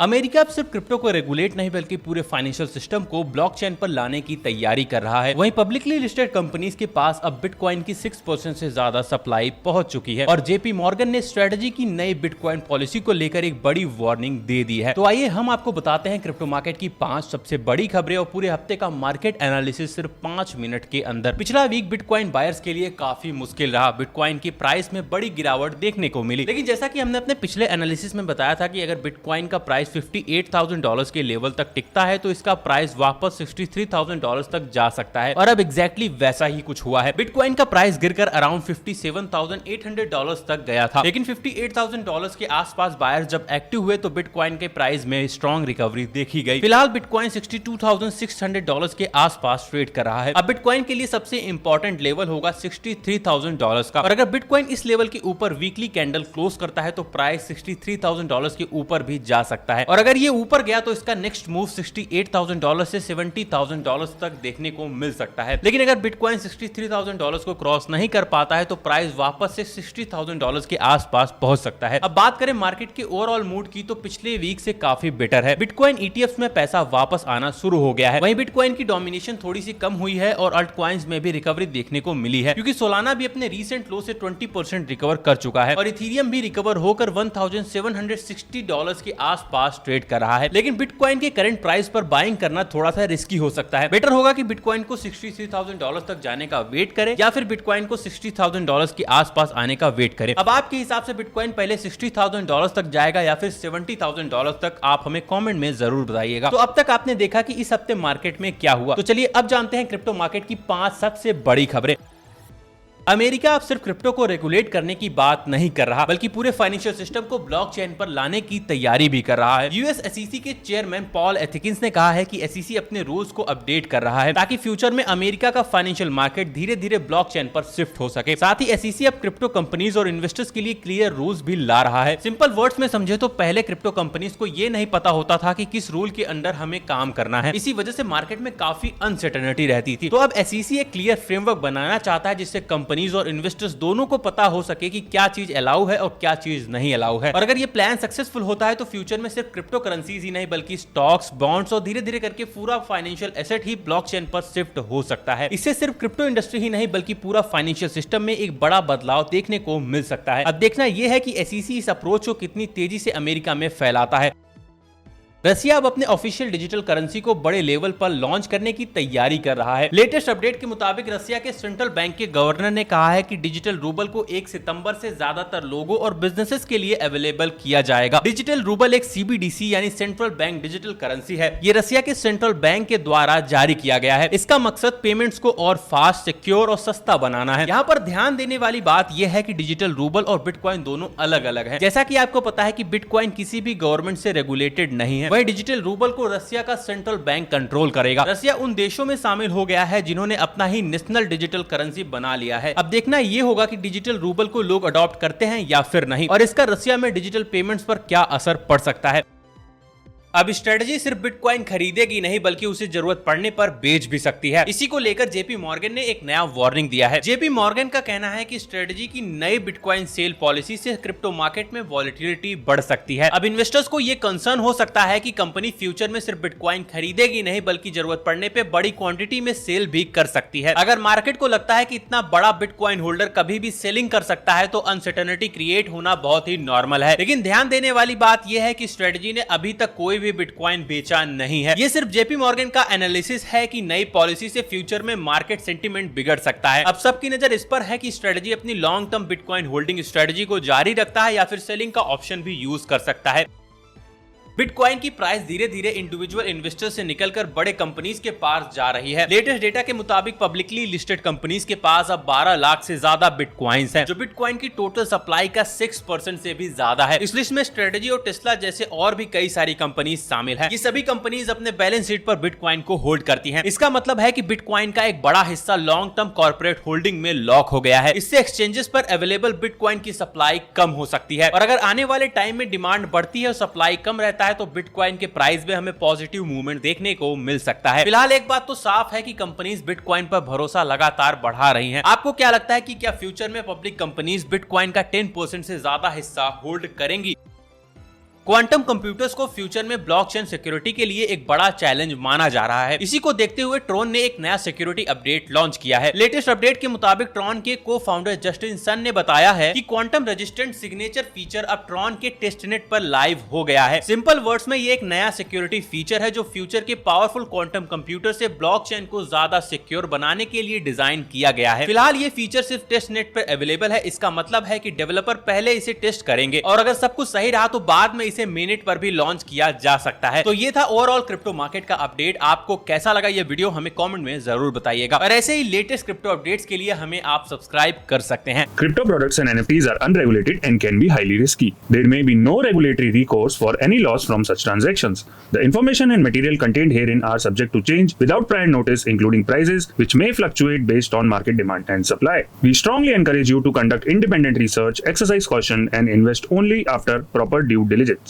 America अब सिर्फ crypto को रेगुलेट नहीं बल्कि पूरे फाइनेंशियल सिस्टम को ब्लॉकचेन पर लाने की तैयारी कर रहा है। वहीं पब्लिकली लिस्टेड कंपनीज के पास अब बिटकॉइन की 6% से ज्यादा सप्लाई पहुंच चुकी है और जेपी मॉर्गन ने स्ट्रेटजी की नई बिटकॉइन पॉलिसी को लेकर एक बड़ी वार्निंग दे दी है। तो आइए हम आपको बताते हैं क्रिप्टो मार्केट की 5 सबसे बड़ी खबरें और पूरे हफ्ते का मार्केट एनालिसिस सिर्फ 5 मिनट के अंदर। पिछला वीक बिटकॉइन बायर्स के लिए काफी मुश्किल रहा। बिटकॉइन की प्राइस में बड़ी गिरावट देखने को मिली, लेकिन जैसा कि हमने अपने पिछले एनालिसिस में बताया था कि अगर बिटकॉइन का प्राइस $58,000 के लेवल तक टिकता है तो इसका प्राइस वापस $63,000 तक जा सकता है और अब एग्जैक्टली वैसा ही कुछ हुआ है। बिटकॉइन का प्राइस गिरकर अराउंड $57,800 तक गया था, लेकिन $58,000 के आसपास बायर्स जब एक्टिव हुए तो बिटकॉइन के प्राइस में स्ट्रॉन्ग रिकवरी देखी गई। फिलहाल बिटकॉइन $62,600 के आसपास ट्रेड कर रहा है। अब बिटकॉइन के लिए सबसे इंपॉर्टेंट लेवल होगा $63,000 का, और अगर बिटकॉइन इस लेवल के ऊपर वीकली कैंडल क्लोज करता है तो प्राइस $63,000 के ऊपर भी जा सकता है, और अगर ये ऊपर गया तो इसका नेक्स्ट मूव $68,000 से $70,000 तक देखने को मिल सकता है। लेकिन अगर बिटकॉइन $63,000 को क्रॉस नहीं कर पाता है तो प्राइस वापस से $60,000 के आसपास पहुंच सकता है। अब बात करें मार्केट के ओवरऑल मूड की तो पिछले वीक से काफी बेटर है। बिटकॉइन ईटीएफ्स में पैसा वापस आना शुरू हो गया है। वहीं बिटकॉइन की डोमिनेशन थोड़ी सी कम हुई है और अल्ट कॉइन्स में भी रिकवरी देखने को मिली है, क्योंकि सोलाना भी अपने रीसेंट लो से 20% रिकवर कर चुका है और इथेरियम भी रिकवर होकर $1,760 के आसपास ट्रेड कर रहा है। लेकिन बिटकॉइन के करंट प्राइस पर बाइंग करना थोड़ा सा रिस्की हो सकता है। बेटर होगा कि बिटकॉइन को $63,000 तक जाने का वेट करें या फिर बिटकॉइन को $60,000 के आसपास आने का वेट करें। अब आपके हिसाब से बिटकॉइन पहले $60,000 तक जाएगा या फिर $70,000 तक, आप हमें कमेंट में जरूर बताइएगा। तो अब तक आपने देखा कि इस हफ्ते मार्केट में क्या हुआ, तो चलिए अब जानते हैं क्रिप्टो मार्केट की 5 सबसे बड़ी खबरें। अमेरिका अब सिर्फ क्रिप्टो को रेगुलेट करने की बात नहीं कर रहा बल्कि पूरे फाइनेंशियल सिस्टम को ब्लॉकचेन पर लाने की तैयारी भी कर रहा है। यूएस एसईसी के चेयरमैन पॉल एथिकिंस ने कहा है कि एसईसी अपने रूल्स को अपडेट कर रहा है ताकि फ्यूचर में अमेरिका का फाइनेंशियल मार्केट धीरे धीरे ब्लॉकचेन पर शिफ्ट हो सके। साथ ही एसईसी अब क्रिप्टो कंपनीज और इन्वेस्टर्स के लिए क्लियर रूल्स भी ला रहा है। सिंपल वर्ड्स में समझे तो पहले क्रिप्टो कंपनीज को यह नहीं पता होता था कि किस रूल के अंडर हमें काम करना है। इसी वजह से मार्केट में काफी अनसर्टेनिटी रहती थी। तो अब एसईसी एक क्लियर फ्रेमवर्क बनाना चाहता है जिससे कंपनीज और इन्वेस्टर्स दोनों को पता हो सके कि क्या चीज अलाउ है और क्या चीज नहीं अलाउ है। और अगर ये प्लान सक्सेसफुल होता है तो फ्यूचर में सिर्फ क्रिप्टो करेंसीज ही नहीं बल्कि स्टॉक्स, बॉन्ड्स और धीरे धीरे करके पूरा फाइनेंशियल एसेट ही ब्लॉकचेन पर शिफ्ट हो सकता है। इससे सिर्फ क्रिप्टो इंडस्ट्री ही नहीं बल्कि पूरा फाइनेंशियल सिस्टम में एक बड़ा बदलाव देखने को मिल सकता है। अब देखना यह है कि एसईसी इस अप्रोच को कितनी तेजी से अमेरिका में फैलाता है। रसिया अब अपने ऑफिशियल डिजिटल करेंसी को बड़े लेवल पर लॉन्च करने की तैयारी कर रहा है। लेटेस्ट अपडेट के मुताबिक रसिया के सेंट्रल बैंक के गवर्नर ने कहा है कि डिजिटल रूबल को 1 सितंबर से ज्यादातर लोगों और बिजनेसेस के लिए अवेलेबल किया जाएगा। डिजिटल रूबल एक सीबीडीसी यानी सेंट्रल बैंक डिजिटल करेंसी है। ये रसिया के सेंट्रल बैंक के द्वारा जारी किया गया है। इसका मकसद पेमेंट्स को और फास्ट, सिक्योर और सस्ता बनाना है। यहाँ पर ध्यान देने वाली बात यह है कि डिजिटल रूबल और बिटकॉइन दोनों अलग अलग है। जैसा कि आपको पता है कि बिटकॉइन किसी भी गवर्नमेंट से रेगुलेटेड नहीं है, वही डिजिटल रूबल को रसिया का सेंट्रल बैंक कंट्रोल करेगा। रसिया उन देशों में शामिल हो गया है जिन्होंने अपना ही नेशनल डिजिटल करेंसी बना लिया है। अब देखना यह होगा कि डिजिटल रूबल को लोग अडॉप्ट करते हैं या फिर नहीं, और इसका रसिया में डिजिटल पेमेंट्स पर क्या असर पड़ सकता है। अब स्ट्रेटजी सिर्फ बिटकॉइन खरीदेगी नहीं बल्कि उसे जरूरत पड़ने पर बेच भी सकती है। इसी को लेकर जेपी मॉर्गन ने एक नया वार्निंग दिया है। जेपी मॉर्गन का कहना है कि स्ट्रेटजी की नई बिटकॉइन सेल पॉलिसी से क्रिप्टो मार्केट में वॉलेटिलिटी बढ़ सकती है। अब इन्वेस्टर्स को यह कंसर्न हो सकता है कि कंपनी फ्यूचर में सिर्फ बिटकॉइन खरीदेगी नहीं बल्कि जरूरत पड़ने पर बड़ी क्वांटिटी में सेल भी कर सकती है। अगर मार्केट को लगता है कि इतना बड़ा बिटकॉइन होल्डर कभी भी सेलिंग कर सकता है तो अनसर्टेनिटी क्रिएट होना बहुत ही नॉर्मल है। लेकिन ध्यान देने वाली बात यह है कि स्ट्रेटजी ने अभी तक कोई भी बिटकॉइन बेचा नहीं है। ये सिर्फ जेपी मॉर्गन का एनालिसिस है कि नई पॉलिसी से फ्यूचर में मार्केट सेंटीमेंट बिगड़ सकता है। अब सबकी नजर इस पर है कि स्ट्रेटजी अपनी long term bitcoin holding strategy को जारी रखता है या फिर सेलिंग का ऑप्शन भी यूज कर सकता है। बिटकॉइन की प्राइस धीरे धीरे इंडिविजुअल इन्वेस्टर से निकलकर बड़े कंपनीज के पास जा रही है। लेटेस्ट डेटा के मुताबिक पब्लिकली लिस्टेड कंपनीज के पास अब 12 लाख से ज्यादा बिटकॉइंस हैं, जो बिटकॉइन की टोटल सप्लाई का 6% से भी ज्यादा है। इस लिस्ट में स्ट्रेटजी और टेस्ला जैसे और भी कई सारी कंपनीज शामिल है। ये सभी कंपनीज अपने बैलेंस शीट पर बिटकॉइन को होल्ड करती है। इसका मतलब है कि बिटकॉइन का एक बड़ा हिस्सा लॉन्ग टर्म कॉर्पोरेट होल्डिंग में लॉक हो गया है। इससे एक्सचेंजेस पर अवेलेबल बिटकॉइन की सप्लाई कम हो सकती है, और अगर आने वाले टाइम में डिमांड बढ़ती है और सप्लाई कम रहता है तो बिटकॉइन के प्राइस में हमें पॉजिटिव मूवमेंट देखने को मिल सकता है। फिलहाल एक बात तो साफ है कि कंपनीज बिटकॉइन पर भरोसा लगातार बढ़ा रही हैं। आपको क्या लगता है कि क्या फ्यूचर में पब्लिक कंपनीज बिटकॉइन का 10% से ज्यादा हिस्सा होल्ड करेंगी? क्वांटम कंप्यूटर्स को फ्यूचर में ब्लॉकचेन सिक्योरिटी के लिए एक बड़ा चैलेंज माना जा रहा है। इसी को देखते हुए ट्रॉन ने एक नया सिक्योरिटी अपडेट लॉन्च किया है। लेटेस्ट अपडेट के मुताबिक ट्रॉन के को फाउंडर जस्टिन सन ने बताया है कि क्वांटम रेजिस्टेंट सिग्नेचर फीचर अब ट्रॉन के टेस्टनेट पर लाइव हो गया है। सिंपल वर्ड्स में ये एक नया सिक्योरिटी फीचर है जो फ्यूचर के पावरफुल क्वांटम कंप्यूटर से ब्लॉकचेन को ज्यादा सिक्योर बनाने के लिए डिजाइन किया गया है। फिलहाल ये फीचर सिर्फ टेस्टनेट पर अवेलेबल है। इसका मतलब है कि डेवलपर पहले इसे टेस्ट करेंगे और अगर सब कुछ सही रहा तो बाद में इसे मेननेट पर भी लॉन्च किया जा सकता है। तो ये था ओवरऑल क्रिप्टो मार्केट का अपडेट। आपको कैसा लगा ये वीडियो हमें कमेंट में जरूर बताइएगा और ऐसे ही लेटेस्ट क्रिप्टो अपडेट्स के लिए हमें आप सब्सक्राइब कर सकते हैं। Crypto products and NFTs are unregulated and can be highly risky. There may be no regulatory recourse for any loss from such transactions. The information and material contained herein are subject to change without prior notice, including prices, which may fluctuate based on market demand and supply. We strongly encourage you to conduct independent research, exercise caution, and invest only after proper due diligence.